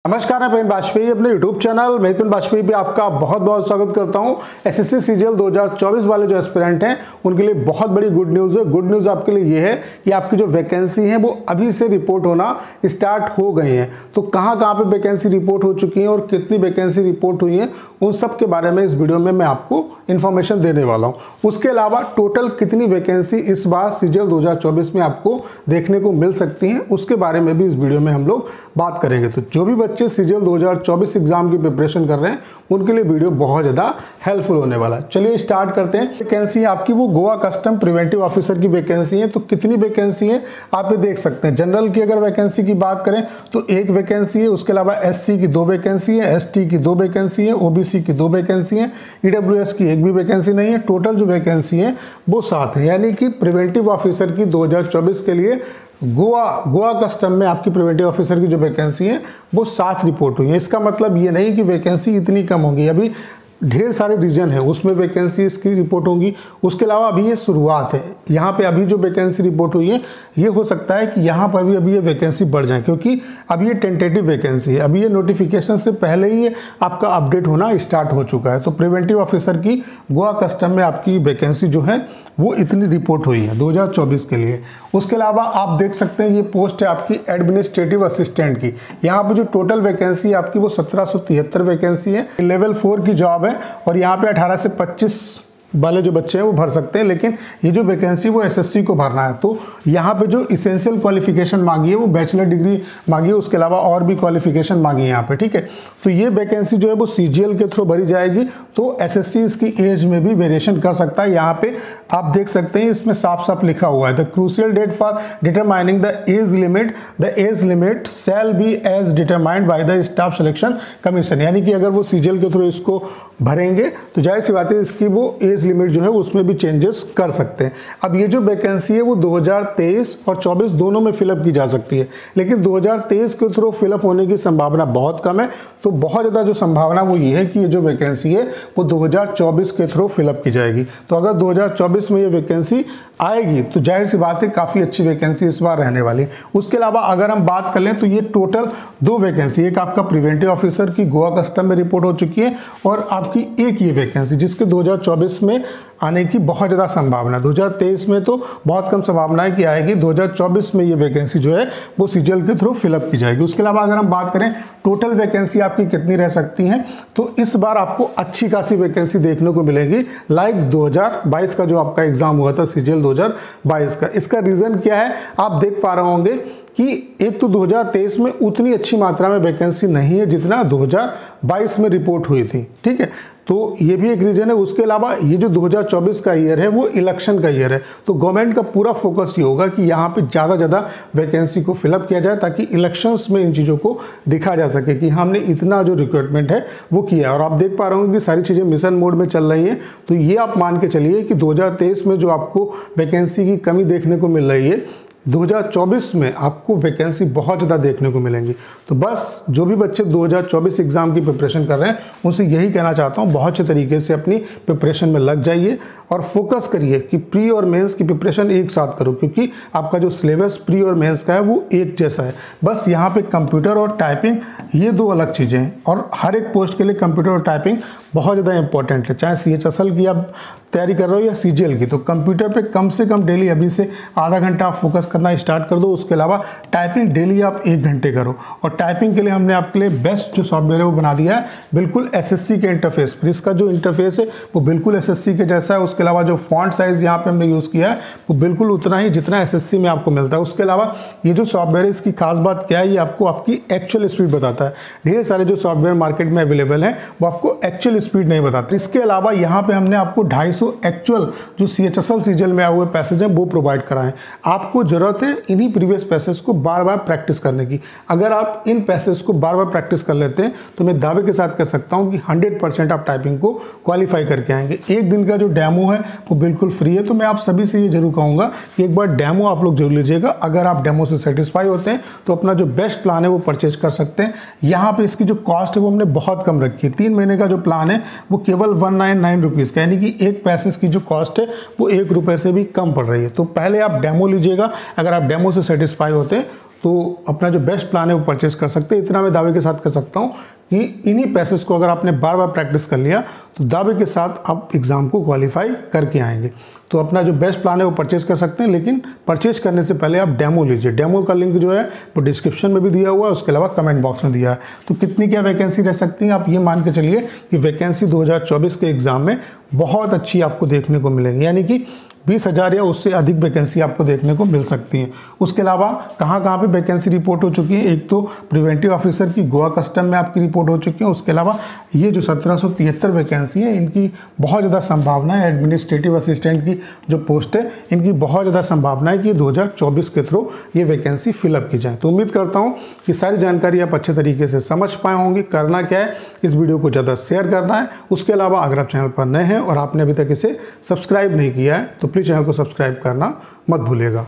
नमस्कार, मैं प्रवीण बाजपेयी अपने YouTube चैनल प्रवीण बाजपेयी पे आपका बहुत बहुत स्वागत करता हूं। एसएससी सीजीएल 2024 वाले जो एस्पिरेंट हैं उनके लिए बहुत बड़ी गुड न्यूज़ है। गुड न्यूज़ आपके लिए ये है कि आपकी जो वैकेंसी है वो अभी से रिपोर्ट होना स्टार्ट हो गई हैं। तो कहाँ पे वैकेंसी रिपोर्ट हो चुकी है और कितनी वैकेंसी रिपोर्ट हुई है उन सब के बारे में इस वीडियो में मैं आपको इन्फॉर्मेशन देने वाला हूँ। उसके अलावा टोटल कितनी वैकेंसी इस बार सीजीएल 2024 में आपको देखने को मिल सकती हैं उसके बारे में भी इस वीडियो में हम लोग बात करेंगे। तो जो भी बच्चे सीजीएल 2024 एग्जाम की प्रिपरेशन कर रहे हैं उनके लिए वीडियो बहुत ज़्यादा हेल्पफुल होने वाला है। चलिए स्टार्ट करते हैं। वैकेंसी आपकी वो गोवा कस्टम प्रिवेंटिव ऑफिसर की वैकेंसी है। तो कितनी वैकेंसी है आप ये देख सकते हैं। जनरल की अगर वैकेंसी की बात करें तो एक वैकेंसी है, उसके अलावा एससी की 2 वैकेंसी है, एसटी की 2 वैकेंसी है, ओबीसी की 2 वैकेंसी है, ईडब्ल्यूएस की एक भी वैकेंसी नहीं है। टोटल जो वैकेंसी है वो 7 है, यानी कि प्रिवेंटिव ऑफिसर की 2024 के लिए गोवा कस्टम में आपकी प्रिवेंटिव ऑफिसर की जो वैकेंसी है वो 7 रिपोर्ट हुई है। इसका मतलब ये नहीं कि वैकेंसी इतनी कम होगी, अभी ढेर सारे रीजन है उसमें वैकेंसी इसकी रिपोर्ट होंगी। उसके अलावा अभी ये शुरुआत है। यहाँ पे अभी जो वैकेंसी रिपोर्ट हुई है ये हो सकता है कि यहाँ पर भी अभी ये वैकेंसी बढ़ जाए, क्योंकि अभी ये टेंटेटिव वैकेंसी है। अभी ये नोटिफिकेशन से पहले ही आपका अपडेट होना स्टार्ट हो चुका है। तो प्रिवेंटिव ऑफिसर की गोवा कस्टम में आपकी वैकेंसी जो है वो इतनी रिपोर्ट हुई है 2024 के लिए। उसके अलावा आप देख सकते हैं ये पोस्ट है आपकी एडमिनिस्ट्रेटिव असिस्टेंट की। यहाँ पर जो टोटल वैकेंसी आपकी वो 1773 वैकेंसी है। लेवल 4 की जॉब है और यहाँ पे 18 से 25 वाले जो बच्चे हैं वो भर सकते हैं, लेकिन ये जो वैकेंसी वो एसएससी को भरना है। तो यहाँ पे जो इसेंशियल क्वालिफिकेशन मांगी है वो बैचलर डिग्री मांगी है, उसके अलावा और भी क्वालिफिकेशन मांगी है यहाँ पे, ठीक है। तो ये वैकेंसी जो है वो सीजीएल के थ्रू भरी जाएगी। तो एसएससी इसकी एज में भी वेरिएशन कर सकता है। यहाँ पे आप देख सकते हैं इसमें साफ साफ लिखा हुआ है the crucial date for determining the age limit shall be age determined by the staff selection commission. यानी कि अगर वो सीजीएल के थ्रू इसको भरेंगे तो जाहिर सी बात है इसकी वो एज लिमिट जो है उसमें भी चेंजेस कर सकते हैं। अब ये जो वैकेंसी है वो 2023 और 24 दोनों में फिलअप की जा सकती है, लेकिन 2023 के थ्रू फिलअप होने की संभावना बहुत कम है। तो बहुत ज़्यादा जो संभावना वो ये है कि ये जो वैकेंसी है वो 2024 के थ्रू फिलअप की जाएगी। तो अगर 2024 में ये वैकेंसी आएगी तो जाहिर सी बात है काफ़ी अच्छी वैकेंसी इस बार रहने वाली है। उसके अलावा अगर हम बात कर लें तो ये टोटल 2 वैकेंसी, एक आपका प्रिवेंटिव ऑफिसर की गोवा कस्टम में रिपोर्ट हो चुकी है और आपकी एक ये वैकेंसी जिसके 2024 में आने की बहुत ज़्यादा संभावना। 2023 में तो बहुत कम संभावना है कि आएगी, 2024 में ये वैकेंसी जो है वो सीजीएल के थ्रू फिलअप की जाएगी। उसके अलावा अगर हम बात करें टोटल वैकेंसी आपकी कितनी रह सकती हैं, तो इस बार आपको अच्छी खासी वैकेंसी देखने को मिलेगी, लाइक 2022 का जो आपका एग्जाम हुआ था सीजीएल 2022 का। इसका रीज़न क्या है आप देख पा रहे होंगे कि एक तो 2023 में उतनी अच्छी मात्रा में वैकेंसी नहीं है जितना 2022 में रिपोर्ट हुई थी, ठीक है। तो ये भी एक रीजन है। उसके अलावा ये जो 2024 का ईयर है वो इलेक्शन का ईयर है, तो गवर्नमेंट का पूरा फोकस ये होगा कि यहाँ पे ज़्यादा वैकेंसी को फिलअप किया जाए ताकि इलेक्शंस में इन चीज़ों को दिखा जा सके कि हमने इतना जो रिक्रूटमेंट है वो किया। और आप देख पा रहे होंगे कि सारी चीज़ें मिशन मोड में चल रही हैं। तो ये आप मान के चलिए कि 2023 में जो आपको वैकेंसी की कमी देखने को मिल रही है 2024 में आपको वैकेंसी बहुत ज़्यादा देखने को मिलेंगी। तो बस जो भी बच्चे 2024 एग्ज़ाम की प्रिपरेशन कर रहे हैं उनसे यही कहना चाहता हूँ, बहुत अच्छे तरीके से अपनी प्रिपरेशन में लग जाइए और फोकस करिए कि प्री और मेंस की प्रिपरेशन एक साथ करो, क्योंकि आपका जो सिलेबस प्री और मेंस का है वो एक जैसा है। बस यहाँ पे कंप्यूटर और टाइपिंग ये 2 अलग चीज़ें हैं और हर एक पोस्ट के लिए कंप्यूटर और टाइपिंग बहुत ज़्यादा इंपॉर्टेंट है। चाहे सीएचएसएल की आप तैयारी कर रहे हो या सीजीएल की, तो कंप्यूटर पे कम से कम डेली अभी से आधा घंटा आप फोकस करना स्टार्ट कर दो। उसके अलावा टाइपिंग डेली आप 1 घंटे करो। और टाइपिंग के लिए हमने आपके लिए बेस्ट जो सॉफ्टवेयर है वो बना दिया है बिल्कुल एसएससी के इंटरफेस पर। इसका जो इंटरफेस है वो बिल्कुल एसएससी के जैसा है। उसके अलावा जो फॉन्ट साइज़ यहाँ पर हमने यूज़ किया है वो बिल्कुल उतना ही जितना एसएससी में आपको मिलता है। उसके अलावा ये जो सॉफ्टवेयर है इसकी खास बात क्या है, ये आपको आपकी एक्चुअल स्पीड बताता है। ढेर सारे जो सॉफ्टवेयर मार्केट में अवेलेबल हैं वो आपको एक्चुअल स्पीड नहीं बताते। इसके अलावा यहाँ पे हमने आपको 250 एक्चुअल जो सीएचएसएल सीजीएल में आए हुए पैसेज हैं वो प्रोवाइड कराएं। आपको जरूरत है इन्हीं प्रीवियस पैसेज को बार बार प्रैक्टिस करने की। अगर आप इन पैसेज को बार बार प्रैक्टिस कर लेते हैं तो मैं दावे के साथ कह सकता हूँ कि 100% आप टाइपिंग को क्वालिफाई करके आएंगे। एक दिन का जो डेमो है वो बिल्कुल फ्री है, तो मैं आप सभी से ये जरूर कहूँगा कि एक बार डेमो आप लोग जरूर लीजिएगा। अगर आप डेमो से सेटिस्फाई होते हैं तो अपना जो बेस्ट प्लान है वो परचेज कर सकते हैं। यहाँ पे इसकी जो कॉस्ट है वो हमने बहुत कम रखी है। 3 महीने का जो प्लान है वो केवल 199 रुपीज़ का, यानी कि एक पैसेज की जो कॉस्ट है वो 1 रुपये से भी कम पड़ रही है। तो पहले आप डेमो लीजिएगा। अगर आप डेमो से सेटिस्फाई होते हैं तो अपना जो बेस्ट प्लान है वो परचेस कर सकते हैं। इतना मैं दावे के साथ कर सकता हूँ कि इन्हीं पैसेज को अगर आपने बार बार प्रैक्टिस कर लिया तो दावे के साथ आप एग्ज़ाम को क्वालिफाई करके आएंगे। तो अपना जो बेस्ट प्लान है वो परचेज कर सकते हैं, लेकिन परचेज करने से पहले आप डेमो लीजिए। डेमो का लिंक जो है वो डिस्क्रिप्शन में भी दिया हुआ है, उसके अलावा कमेंट बॉक्स में दिया है। तो कितनी क्या वैकेंसी रह सकती है, आप ये मान के चलिए कि वैकेंसी 2024 के एग्ज़ाम में बहुत अच्छी आपको देखने को मिलेगी, यानी कि 20,000 या उससे अधिक वैकेंसी आपको देखने को मिल सकती हैं। उसके अलावा कहाँ कहाँ पे वैकेंसी रिपोर्ट हो चुकी है, एक तो प्रिवेंटिव ऑफिसर की गोवा कस्टम में आपकी रिपोर्ट हो चुकी है। उसके अलावा ये जो 1773 वैकेंसी है, इनकी बहुत ज़्यादा संभावना है। एडमिनिस्ट्रेटिव असिस्टेंट की जो पोस्ट है, इनकी बहुत ज़्यादा संभावना है कि 2024 के थ्रू ये वैकेंसी फिलअप की जाए। तो उम्मीद करता हूँ कि सारी जानकारी आप अच्छे तरीके से समझ पाए होंगे। करना क्या है, इस वीडियो को ज़्यादा शेयर करना है। उसके अलावा अगर आप चैनल पर नए हैं और आपने अभी तक इसे सब्सक्राइब नहीं किया है तो प्लीज़ चैनल को सब्सक्राइब करना मत भूलिएगा।